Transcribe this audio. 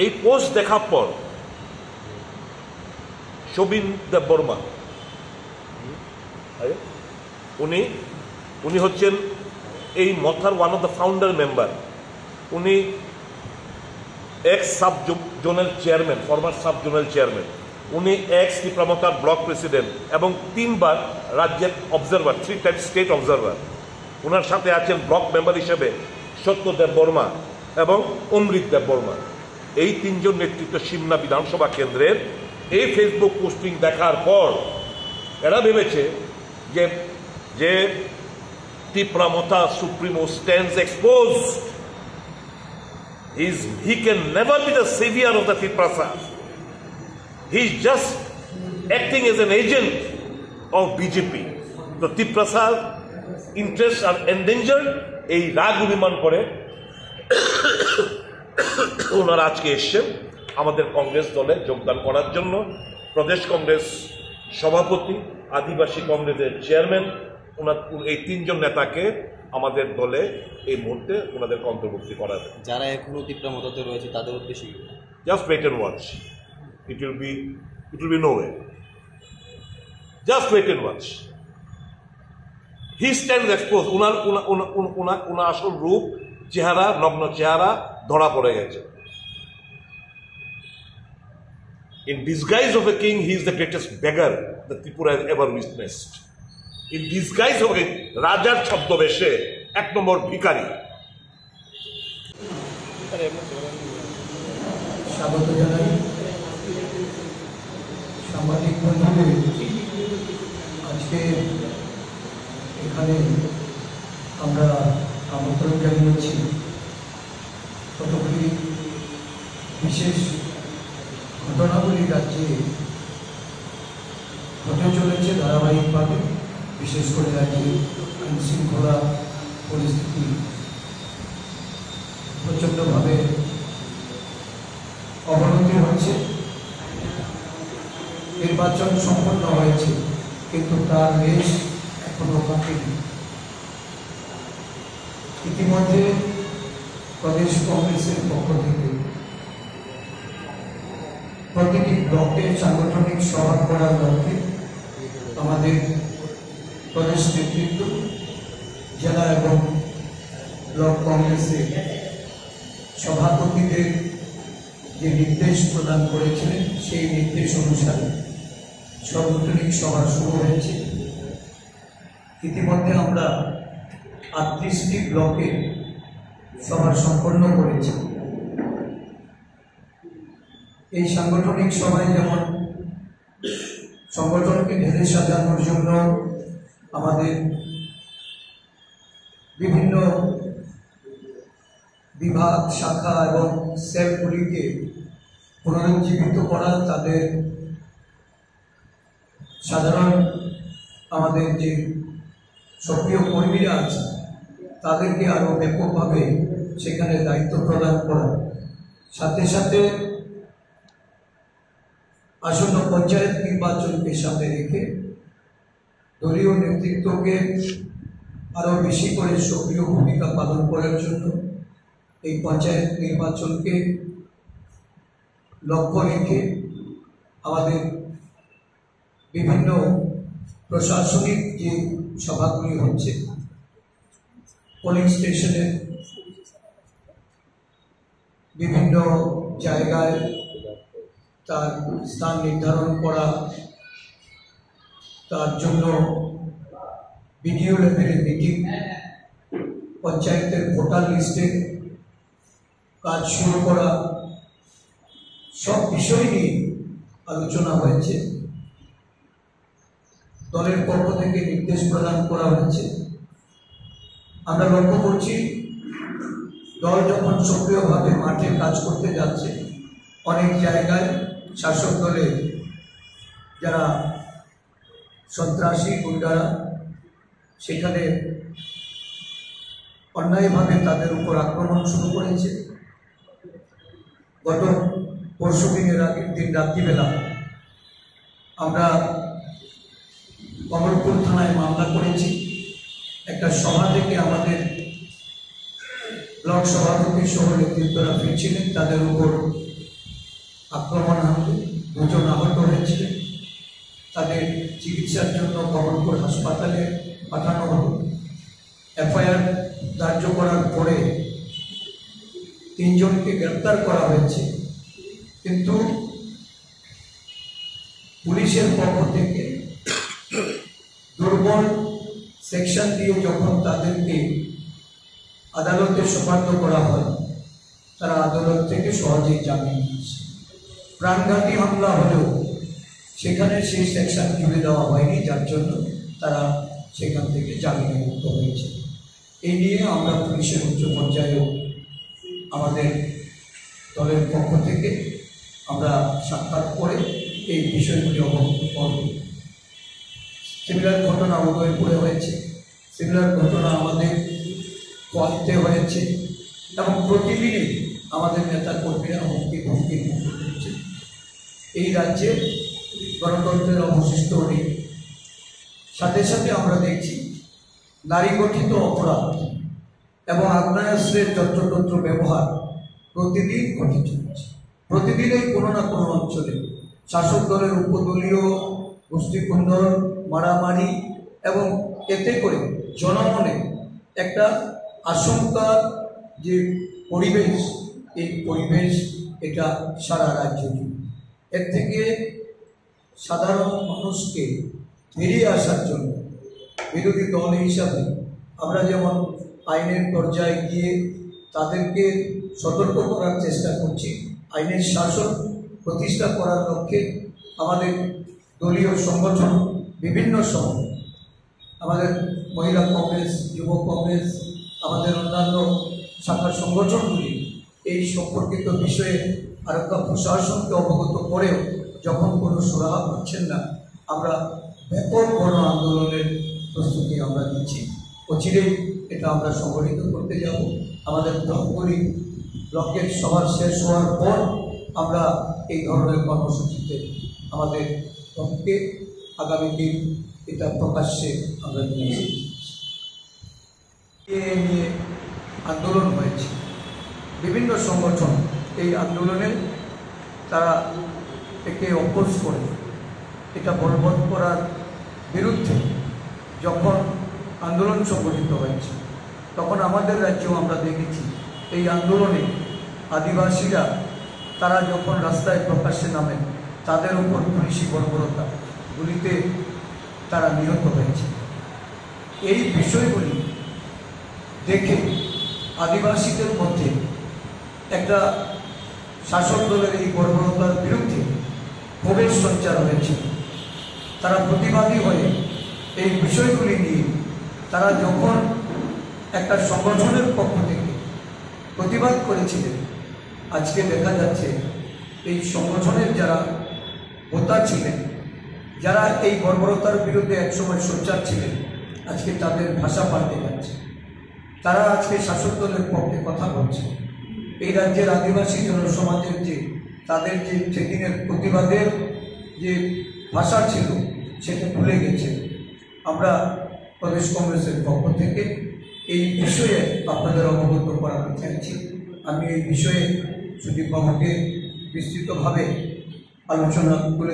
এই পোস্ট দেখার পর শোভিন দেববর্মা উনি উনি হচ্ছেন এই মথার one of the founder member. উনি ex sub zonal chairman, former sub zonal chairman. উনি এক্স ত্রিপুরামথার ব্লক প্রেসিডেন্ট এবং 3 বার রাজ্যের অবজারভার, 3 টাইমস স্টেট অবজারভার। ওনার সাথে আছেন ব্লক মেম্বার হিসেবে সত্য দেববর্মা এবং অমৃত দেববর্মা। এই 3 জন নেতৃত্ব সিমনা বিধানসভা কেন্দ্রের এই ফেসবুক পোস্টিং দেখার পর এরা ভেবেছে যে যে Tripura Motha supremo stands exposed. He can never be the savior of the Triprasa. He is just acting as an agent of BJP. The Triprasa interests are endangered. এই রাগ অভিমান করে ওনারা আজকে এসছেন আমাদের কংগ্রেস দলে যোগদান করার জন্য। প্রদেশ কংগ্রেস সভাপতি, আদিবাসী কংগ্রেসের চেয়ারম্যান, ওনার এই 3 জন নেতাকে আমাদের দলে এই মুহূর্তে ওনাদেরকে অন্তর্ভুক্তি করা যায়। যারা এখনো ত্রিপুরামথাতে রয়েছে তাদের উদ্দেশ্যে just wait and watch, it will be no way. Just wait and watch. He stands expose. ওনার আসল রূপ, চেহারা, নগ্ন চেহারা ধরা পড়ে গেছে। In disguise of a king, he is the greatest beggar that Tripura has ever witnessed. In disguise of a রাজার ছদ্মবেশে 1 নম্বর ভিখারি। স্বাগত জানাই সাংবাদিক বন্ধুদের। আজকে এখানে আমরা আমন্ত্রণ জানিয়েছি কতগুলি বিশেষ ঘটনাগুলি রাজ্যে ঘটে চলেছে ধারাবাহিকভাবে। বিশেষ করে রাজ্যে আইন শৃঙ্খলা পরিস্থিতি প্রচণ্ডভাবে অবনতি হচ্ছে। নির্বাচন সম্পন্ন হয়েছে কিন্তু তার রেশ এখনো কাটেনি। ইতিমধ্যে প্রদেশ কংগ্রেসের পক্ষ থেকে প্রতিটি ব্লকে সাংগঠনিক সভা করার লক্ষ্যে আমাদের প্রদেশ নেতৃত্ব, জেলা এবং ব্লক কংগ্রেসের সভাপতিদের যে নির্দেশ প্রদান করেছিলেন সেই নির্দেশ অনুসারে সাংগঠনিক সভা শুরু হয়েছে। ইতিমধ্যে আমরা 38টি ব্লকে সভা সম্পন্ন করেছি। এই সাংগঠনিক সভায় যেমন সংগঠনকে ঢেলে সাজানোর জন্য আমাদের বিভিন্ন বিভাগ, শাখা এবং সেলগুলিকে পুনরুজ্জীবিত করা, তাদের সাধারণ আমাদের যে সক্রিয় কর্মীরা আছে তাদেরকে আরও ব্যাপকভাবে সেখানে দায়িত্ব প্রদান করা, সাথে সাথে আসন্ন পঞ্চায়েত নির্বাচনকে সামনে রেখে দলীয় নেতৃত্বকে আরও বেশি করে সক্রিয় ভূমিকা পালন করার জন্য এই পঞ্চায়েত নির্বাচনকে লক্ষ্য রেখে আমাদের বিভিন্ন প্রশাসনিক যে সভাগুলি হচ্ছে, পোলিং স্টেশনের বিভিন্ন জায়গায় তার স্থান নির্ধারণ করা, তার জন্য বিডিও লেভেলে মিটিং, পঞ্চায়েতের ভোটার লিস্টে কাজ শুরু করা, সব বিষয় নিয়ে আলোচনা হয়েছে। দলের পক্ষ থেকে নির্দেশ প্রদান করা হয়েছে। আমরা লক্ষ্য করছি দল যখন সক্রিয়ভাবে মাঠে কাজ করতে যাচ্ছে, অনেক জায়গায় শাসক দলের যারা সন্ত্রাসী গুন্ডারা সেখানে অন্যায়ভাবে তাদের উপর আক্রমণ শুরু করেছে। গত পরশু দিনের আগের দিন রাত্রিবেলা আমরা কমলপুর থানায় মামলা করেছি। একটা সভা থেকে আমাদের ব্লক সভাপতি সহ নেতৃত্বরা ফিরছিলেন, তাদের উপর আক্রমণ হয়, দুজন আহত হয়েছিলেন। তাদের চিকিৎসার জন্য কমলপুর হাসপাতালে পাঠানো হলো। এফআইআর দার্য করার পরে 3 জনকে গ্রেপ্তার করা হয়েছে, কিন্তু পুলিশের পক্ষ থেকে দুর্বল সেকশন দিয়ে যখন তাদেরকে আদালতে সোপর্দ করা হয়, তারা আদালত থেকে সহজেই জামিন নিয়েছে। প্রাণঘাতী হামলা হলেও সেখানে সেই সেকশন তুলে দেওয়া হয়নি, যার জন্য তারা সেখান থেকে জামিনে মুক্ত হয়েছে। এই নিয়ে আমরা পুলিশের উচ্চ পর্যায়েও আমাদের দলের পক্ষ থেকে আমরা সাক্ষাৎ করে এই বিষয়গুলি অবগত করব। সিমিলার ঘটনা উদয়পুরে হয়েছে, সিমিলার ঘটনা আমাদের কোয়ালিতে হয়েছে, এবং প্রতিদিনই আমাদের নেতা কর্মীরা হুমকির মুখে হচ্ছে। এই রাজ্যে গণতন্ত্রের অবশিষ্ট নেই। সাথে সাথে আমরা দেখছি নারী গঠিত অপরাধ এবং আগ্নেয়াস্ত্রের যন্ত্রতন্ত্র ব্যবহার প্রতিদিন ঘটে চলেছে। প্রতিদিনই কোনো না কোনো অঞ্চলে শাসক দলের উপদলীয় গোষ্ঠীকুন্দল, মারামারি, এবং এতে করে জনমনে একটা আশঙ্কা যে পরিবেশ, এই পরিবেশ এটা সারা রাজ্য জুড়ে। এর থেকে সাধারণ মানুষকে বেরিয়ে আসার জন্য বিরোধী দল হিসাবে আমরা যেমন আইনের পর্যায়ে গিয়ে তাদেরকে সতর্ক করার চেষ্টা করছি, আইনের শাসন প্রতিষ্ঠা করার লক্ষ্যে আমাদের দলীয় সংগঠন বিভিন্ন সময়, আমাদের মহিলা কংগ্রেস, যুব কংগ্রেস, আমাদের অন্যান্য শাখা সংগঠনগুলি এই সম্পর্কিত বিষয়ে আরক্ষা প্রশাসনকে অবগত করেও যখন কোনো সুরাহা পাচ্ছেন না, আমরা ব্যাপক গণ আন্দোলনের প্রস্তুতি আমরা নিচ্ছি। অচিরেই এটা আমরা সংগঠিত করতে যাব। আমাদের ব্লকগুলি ব্লকের সভা শেষ হওয়ার পর আমরা এই ধরনের কর্মসূচিতে আমাদের ব্লককে আগামী দিন এটা প্রকাশ্যে আমরা নিয়ে এসেছি। নিয়ে আন্দোলন হয়েছে, বিভিন্ন সংগঠন এই আন্দোলনে তারা একে অপোজ করে, এটা বলবৎ করার বিরুদ্ধে যখন আন্দোলন সংগঠিত হয়েছে, তখন আমাদের রাজ্যেও আমরা দেখেছি এই আন্দোলনে আদিবাসীরা তারা যখন রাস্তায় প্রকাশ্যে নামেন, তাদের উপর পুলিশি বর্বরতা, গুলিতে তারা নিহত হয়েছে। এই বিষয়গুলি দেখে আদিবাসীদের মধ্যে একটা শাসক দলের এই বর্বরতার বিরুদ্ধে ক্ষোভের সঞ্চার হয়েছে। তারা প্রতিবাদী হয়ে এই বিষয়গুলি নিয়ে তারা যখন একটা সংগঠনের পক্ষ থেকে প্রতিবাদ করেছিলেন, আজকে দেখা যাচ্ছে এই সংগঠনের যারা হোতা ছিলেন, যারা এই বর্বরতার বিরুদ্ধে একসময় সোচ্চার ছিলেন, আজকে তাদের ভাষা পাল্টে যাচ্ছে। তারা আজকে শাসক দলের পক্ষে কথা বলছে। এই রাজ্যের আদিবাসী জনসমাজের যে তাদের যে সেদিনের প্রতিবাদের যে ভাষা ছিল সেটা ভুলে গেছে। আমরা প্রদেশ কংগ্রেসের পক্ষ থেকে এই বিষয়ে আপনাদের অবগত করাতে চাইছি। আমি এই বিষয়ে সুদীপ বাবুকে বিস্তৃতভাবে আলোচনা করে